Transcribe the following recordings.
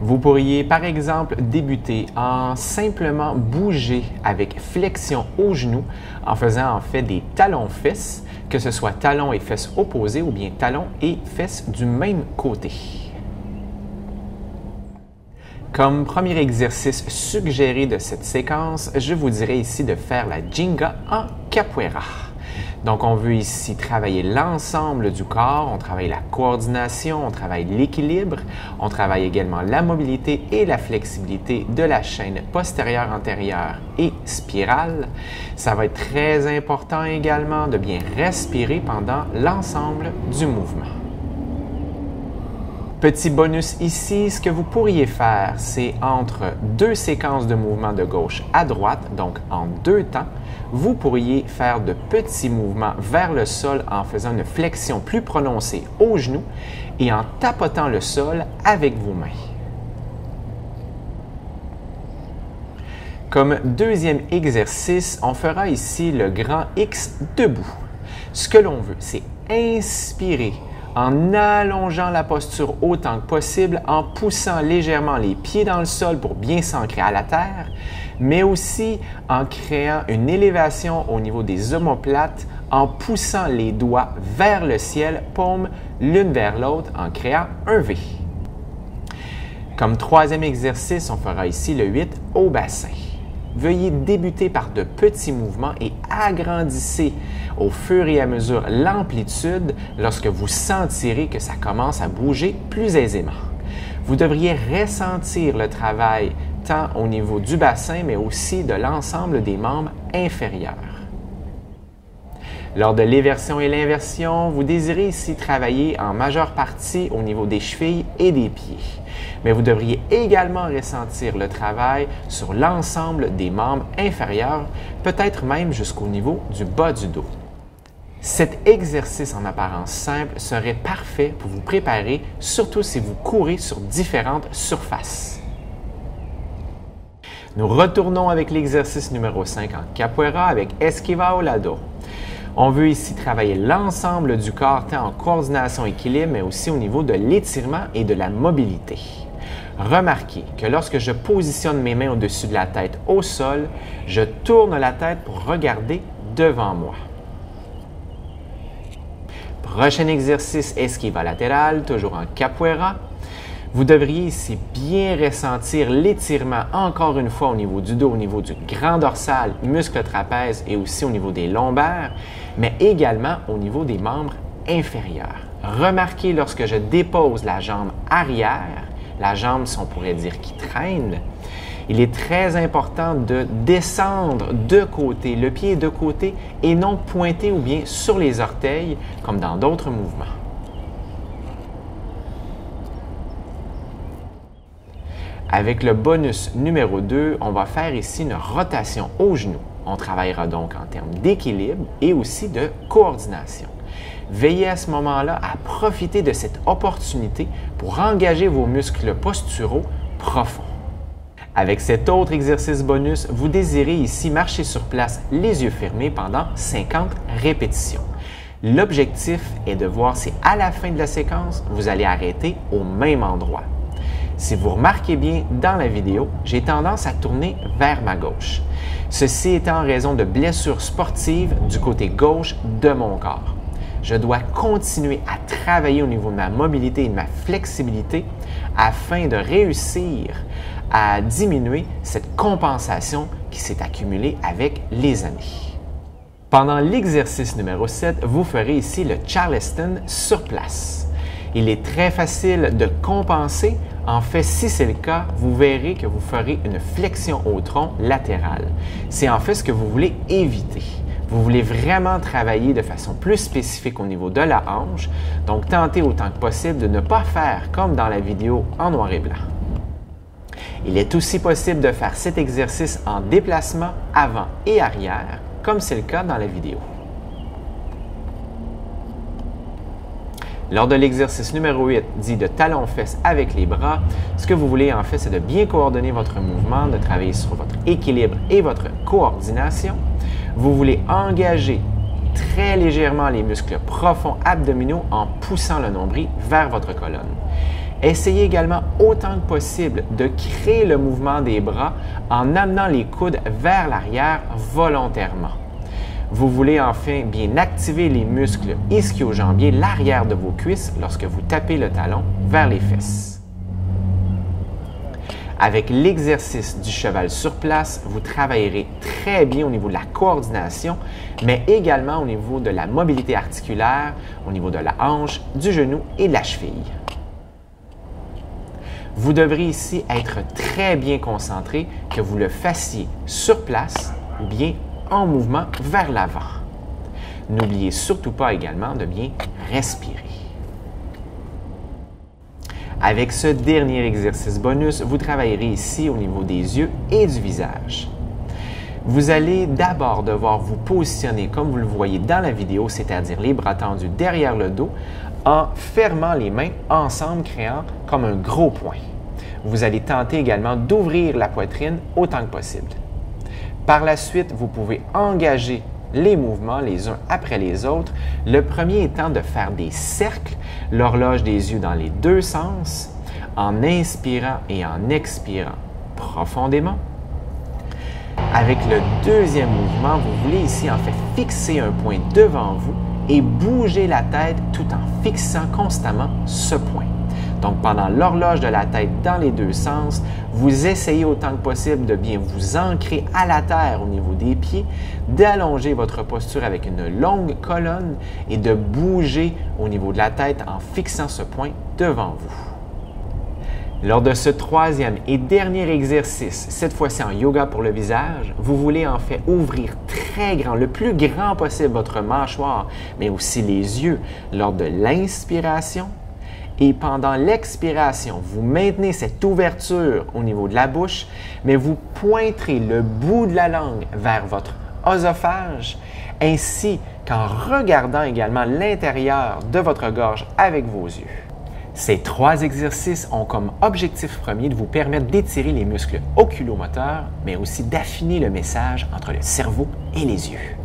Vous pourriez par exemple débuter en simplement bouger avec flexion au genou en faisant en fait des talons-fesses, que ce soit talons et fesses opposés ou bien talons et fesses du même côté. Comme premier exercice suggéré de cette séquence, je vous dirais ici de faire la Ginga en capoeira. Donc, on veut ici travailler l'ensemble du corps, on travaille la coordination, on travaille l'équilibre, on travaille également la mobilité et la flexibilité de la chaîne postérieure-antérieure et spirale. Ça va être très important également de bien respirer pendant l'ensemble du mouvement. Petit bonus ici, ce que vous pourriez faire, c'est entre deux séquences de mouvements de gauche à droite, donc en deux temps, vous pourriez faire de petits mouvements vers le sol en faisant une flexion plus prononcée au genou et en tapotant le sol avec vos mains. Comme deuxième exercice, on fera ici le grand X debout. Ce que l'on veut, c'est inspirer en allongeant la posture autant que possible, en poussant légèrement les pieds dans le sol pour bien s'ancrer à la terre, mais aussi en créant une élévation au niveau des omoplates, en poussant les doigts vers le ciel, paumes l'une vers l'autre, en créant un V. Comme troisième exercice, on fera ici le 8 au bassin. Veuillez débuter par de petits mouvements et agrandissez au fur et à mesure l'amplitude lorsque vous sentirez que ça commence à bouger plus aisément. Vous devriez ressentir le travail tant au niveau du bassin, mais aussi de l'ensemble des membres inférieurs. Lors de l'éversion et l'inversion, vous désirez ici travailler en majeure partie au niveau des chevilles et des pieds. Mais vous devriez également ressentir le travail sur l'ensemble des membres inférieurs, peut-être même jusqu'au niveau du bas du dos. Cet exercice en apparence simple serait parfait pour vous préparer, surtout si vous courez sur différentes surfaces. Nous retournons avec l'exercice numéro 5 en capoeira avec Esquiva ao lado. On veut ici travailler l'ensemble du corps, tant en coordination et équilibre, mais aussi au niveau de l'étirement et de la mobilité. Remarquez que lorsque je positionne mes mains au-dessus de la tête au sol, je tourne la tête pour regarder devant moi. Prochain exercice, esquiva latérale, toujours en capoeira. Vous devriez ici bien ressentir l'étirement encore une fois au niveau du dos, au niveau du grand dorsal, muscle trapèze et aussi au niveau des lombaires, mais également au niveau des membres inférieurs. Remarquez lorsque je dépose la jambe arrière, la jambe, si on pourrait dire, qui traîne, il est très important de descendre de côté, le pied de côté et non pointer ou bien sur les orteils comme dans d'autres mouvements. Avec le bonus numéro 2, on va faire ici une rotation au genou. On travaillera donc en termes d'équilibre et aussi de coordination. Veillez à ce moment-là à profiter de cette opportunité pour engager vos muscles posturaux profonds. Avec cet autre exercice bonus, vous désirez ici marcher sur place les yeux fermés pendant 50 répétitions. L'objectif est de voir si à la fin de la séquence, vous allez arrêter au même endroit. Si vous remarquez bien dans la vidéo, j'ai tendance à tourner vers ma gauche. Ceci étant en raison de blessures sportives du côté gauche de mon corps. Je dois continuer à travailler au niveau de ma mobilité et de ma flexibilité afin de réussir à diminuer cette compensation qui s'est accumulée avec les années. Pendant l'exercice numéro 7, vous ferez ici le Charleston sur place. Il est très facile de compenser. En fait, si c'est le cas, vous verrez que vous ferez une flexion au tronc latérale. C'est en fait ce que vous voulez éviter. Vous voulez vraiment travailler de façon plus spécifique au niveau de la hanche, donc tentez autant que possible de ne pas faire comme dans la vidéo en noir et blanc. Il est aussi possible de faire cet exercice en déplacement avant et arrière, comme c'est le cas dans la vidéo. Lors de l'exercice numéro 8, dit de talons-fesses avec les bras, ce que vous voulez en fait, c'est de bien coordonner votre mouvement, de travailler sur votre équilibre et votre coordination. Vous voulez engager très légèrement les muscles profonds abdominaux en poussant le nombril vers votre colonne. Essayez également autant que possible de créer le mouvement des bras en amenant les coudes vers l'arrière volontairement. Vous voulez enfin bien activer les muscles ischio-jambiers, l'arrière de vos cuisses lorsque vous tapez le talon vers les fesses. Avec l'exercice du cheval sur place, vous travaillerez très bien au niveau de la coordination, mais également au niveau de la mobilité articulaire, au niveau de la hanche, du genou et de la cheville. Vous devrez ici être très bien concentré, que vous le fassiez sur place ou bien en mouvement vers l'avant. N'oubliez surtout pas également de bien respirer. Avec ce dernier exercice bonus, vous travaillerez ici au niveau des yeux et du visage. Vous allez d'abord devoir vous positionner comme vous le voyez dans la vidéo, c'est-à-dire les bras tendus derrière le dos, en fermant les mains ensemble, créant comme un gros point. Vous allez tenter également d'ouvrir la poitrine autant que possible. Par la suite, vous pouvez engager les mouvements les uns après les autres, le premier étant de faire des cercles, l'horloge des yeux dans les deux sens, en inspirant et en expirant profondément. Avec le deuxième mouvement, vous voulez ici en fait fixer un point devant vous et bouger la tête tout en fixant constamment ce point. Donc, pendant l'horloge de la tête dans les deux sens, vous essayez autant que possible de bien vous ancrer à la terre au niveau des pieds, d'allonger votre posture avec une longue colonne et de bouger au niveau de la tête en fixant ce point devant vous. Lors de ce troisième et dernier exercice, cette fois-ci en yoga pour le visage, vous voulez en fait ouvrir très grand, le plus grand possible votre mâchoire, mais aussi les yeux lors de l'inspiration. Et pendant l'expiration, vous maintenez cette ouverture au niveau de la bouche, mais vous pointerez le bout de la langue vers votre œsophage, ainsi qu'en regardant également l'intérieur de votre gorge avec vos yeux. Ces trois exercices ont comme objectif premier de vous permettre d'étirer les muscles oculomoteurs, mais aussi d'affiner le message entre le cerveau et les yeux.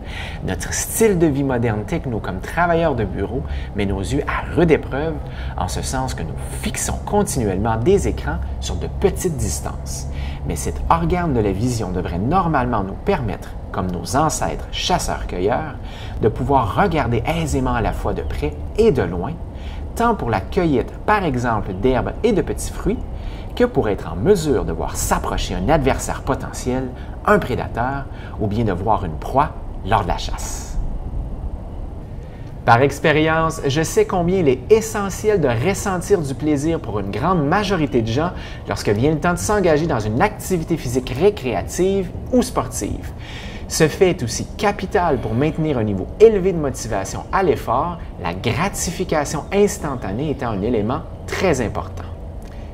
Notre style de vie moderne techno comme travailleurs de bureau met nos yeux à rude épreuve, en ce sens que nous fixons continuellement des écrans sur de petites distances. Mais cet organe de la vision devrait normalement nous permettre, comme nos ancêtres chasseurs-cueilleurs, de pouvoir regarder aisément à la fois de près et de loin, tant pour la cueillette, par exemple, d'herbes et de petits fruits, que pour être en mesure de voir s'approcher un adversaire potentiel, un prédateur, ou bien de voir une proie lors de la chasse. Par expérience, je sais combien il est essentiel de ressentir du plaisir pour une grande majorité de gens lorsque vient le temps de s'engager dans une activité physique récréative ou sportive. Ce fait est aussi capital pour maintenir un niveau élevé de motivation à l'effort, la gratification instantanée étant un élément très important.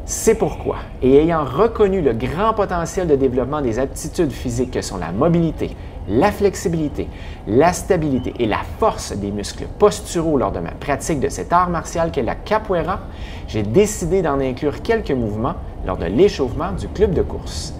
C'est pourquoi, et ayant reconnu le grand potentiel de développement des aptitudes physiques que sont la mobilité, la flexibilité, la stabilité et la force des muscles posturaux lors de ma pratique de cet art martial qu'est la capoeira, j'ai décidé d'en inclure quelques mouvements lors de l'échauffement du club de course.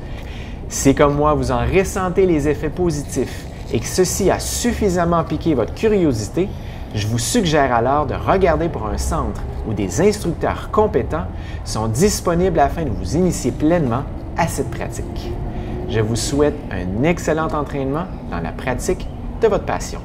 Si comme moi, vous en ressentez les effets positifs et que ceci a suffisamment piqué votre curiosité, je vous suggère alors de regarder pour un centre où des instructeurs compétents sont disponibles afin de vous initier pleinement à cette pratique. Je vous souhaite un excellent entraînement dans la pratique de votre passion.